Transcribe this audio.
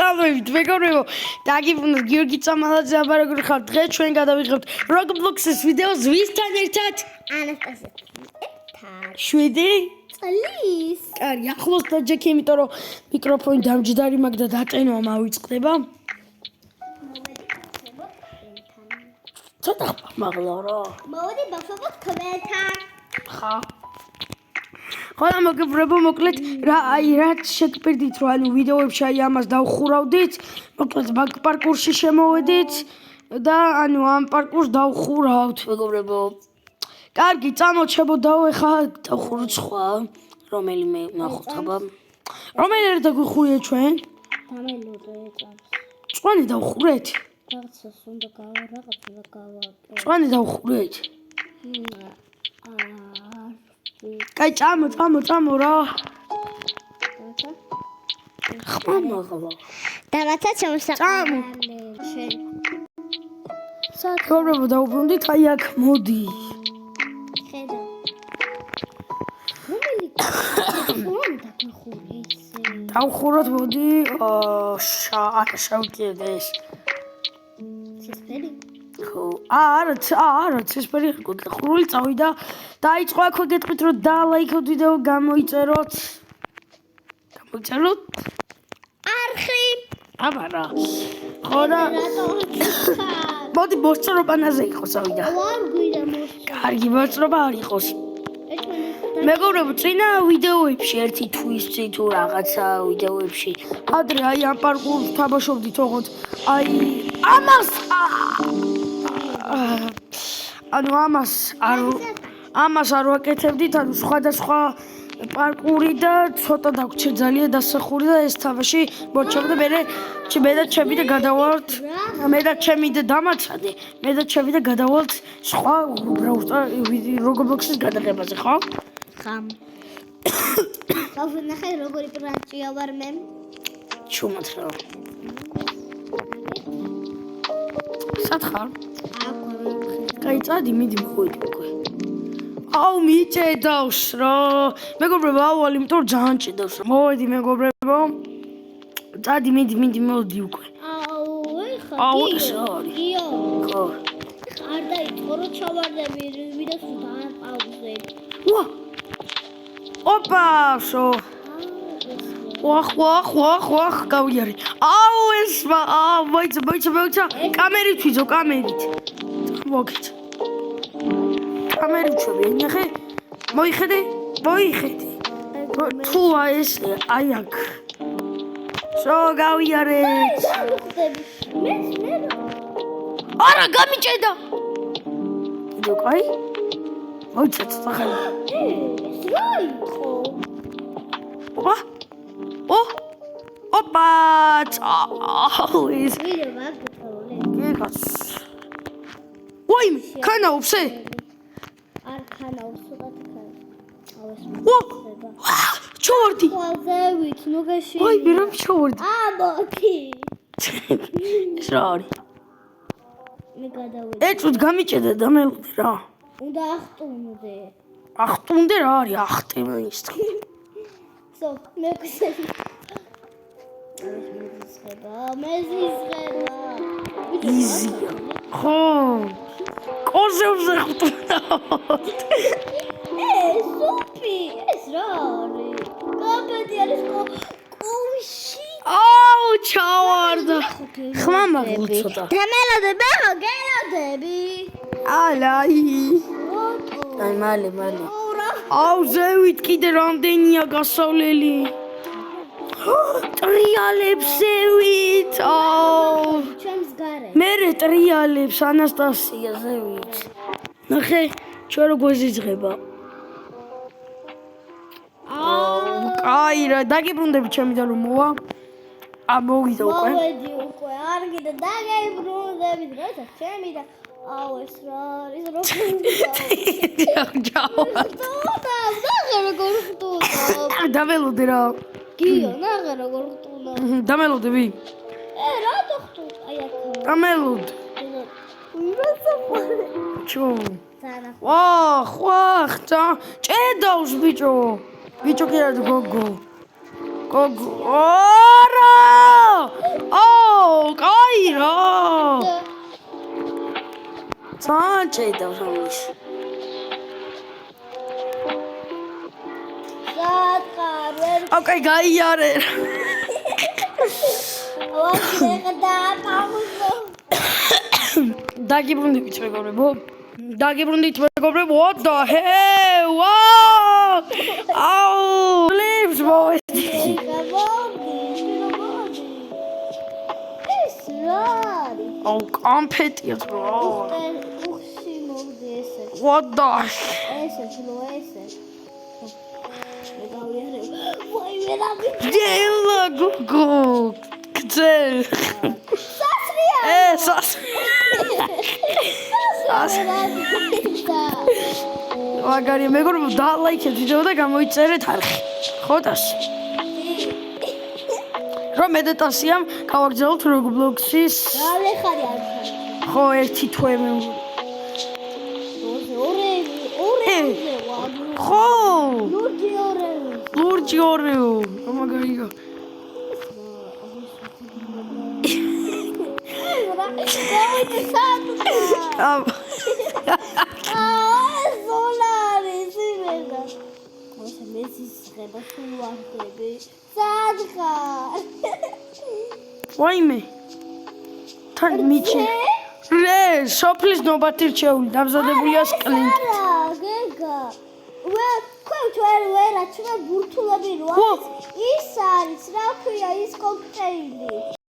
Salve, მეგობრებო, დაგიბრუნდით გიორგი წამალაძე აბარაგური ხარ. დღეს ჩვენ გადავიღებთ Roblox-ის ვიდეოს ვისთან ერთად? ანასტასიასთან. 7 წლის. კარგი, ახლოს დაჯექი, იმიტომ რომ მიკროფონი დამჯდარი მაგ და დატენვა მავიწყდება. ცოტა მაღლა რა. მოდი ბავშვებო თქვენთან. ხა. ხოლო მოგებრებო მოკლედ რა რაც შეგპირდით რომ ანუ ვიდეოებში აი ამას დავხურავდით მოკლედ მაგ პარკურში შემოვედით და ანუ ამ პარკურს დავხურავთ მეგობრებო კარგი წამოჩებოდაო ეხა დავხუროთ სხვა რომელიმე ნახოთ აბა რომელი არ დაგვიხურია ჩვენ დამელოდე წამს წვანი დავხურეთ რაღაცას უნდა რაღაცა გავა წვანი დავხურეთ კაი წამო რა ხმამაღლა დამაცა ჩამოსაყრელი შენ საკურებო დაუბრუნდით აი აქ მოდი ხედა რომელი დაგიხური ესე დავხუროთ მოდი შავკიდეს ცისფერი არა ცისფერი ხურული წავიდა დაიწყო აქვე გეტყვით რომ დალაიქოთ ვიდეო გამოიწეროთ არხი აბა რა ხო და მოდი მოსწრობანაზე იყოს ავიდა არ გვიდა მოსწრობა კარგი მოსწრობა არ იყოს მეგობრებო წინა ვიდეოებში ერთი თვისი თუ რაღაცა ვიდეოებში ადრე აი ამ პარკურს თამაშობდით ოღონდ აი ამას ანუ ამას არ ვაკეთებდით ანუ სხვადასხვა პარკური და ცოტა დაგვრჩა ძალიან დასახური და ეს თამაში მოჩებდა მე და ჩემი და გადავალთ მე და ჩემი და დამაცადე მე და ჩემი და გადავალთ სხვა Roblox-ის გადაღებაზე ხო? ხამ გავვნახე როგორი პრანჭია ვარ მე ჩუმად რა სათხარ? კაი წადი მიდი მოვიდი უკვე აუ მიჭედავს რა მეგობრებო აუვალი იმიტომ რომ ძალიან ჭედავს რა მოვიდი მეგობრებო წადი მიდი მოდი უკვე აუ ეს არის გიო ხო არ დაიწყო რომ ჩავარდები ვიდეოს დააპაუზე ვა ოპა შო ვახ გავიარე აუ ეს მოიცა კამერით ვიძო კამერით მოგეთ კამერით შევი ნახე მოიხედე თუ ეს აი აქ შო გავიარეთ მე არა გამიჭედა კიდევ კაი მოიცა სახელი ეს რა იყო ოპა აუ ეს ვიდეო მაგეთოლე გიგას ვაიმე ქანაობსე არ ქანაობს უბრალოდ აუეს ჩორდი ყავზევით ნუ გეში ვაი მერამ ჩორდი ამოქი რა არის მე გადავედი ეჭვით გამიჭედა და მელოდი რა უნდა ახტუნდე ახტუნდე რა არის ახტემა ის სო მე ქსები მეზისხება იზია ხო კოზებზე ხტუნდა სუპი ეს რა არის კაპეთი არის კუში აუ ჩავარდა ხმამაღლა ცოტა დამელოდები ხო გელოდები ალაი აი მალე აუ ზევით კიდე რამდენია გასავლელი ტრიალებს აუ ჩემს გარე მერე ტრიალებს ანასტასია ზევით ნახე ჩვენ როგორ ზიძღება აუ კაი რა დაგიბრუნდები ჩემი და რომ მოვა მოვიდა უკვე მოვედი უკვე არ გიდა დაგიბრუნდები დღესაც ჩემი და აუ ეს რა არის როგორ დამელოდე რა გიო ნახე როგორ ხტუნა დამელოდები რა ხტუ აი აქ დამელოდ ჩო ზანა ვახ ჭედავს ბიჭო კი არა გოგო არა თან ჭედავს ამის. სათხარ ვერ ოკეი, გაიარე. ვახდა პაუზო. დაგიბრუნდებით მეგობრებო. დაგიბრუნდით მეგობრებო. What the hell? Wow! აუ! Lips boy. ეს რა არის? აუ, კამფეტია bro. უხში მოვდი ესე. What the? ესე ბლო ესე. მე გავიარე. ვაი მე რა ვიცი. Dela Gugu. გძე. სასრია. სას. მაგარი მეგობრებო, დალაიქეთ ვიდეო და გამოიწერეთ არხი. ხო დასი. რომ მედიტაციამ გავაგრძელოთ Roblox-ის. რა ხარი არის? ხო, ერთი თვე მე. ორე ხო, ლურჯი ორე ლურჯი ორეო. მაგარია. ამ ზოლარი სიმედა მოშე მესის ხება სულ ვარდები სათხარ ვაიმე თან მიჩე რე სოფლის ნობათი რჩეული დამზადებულია სკლინტ გეგა ჩვენ ვერა ჩვენ ბურთულები რო ის არის რა ქვია ის კოქტეილი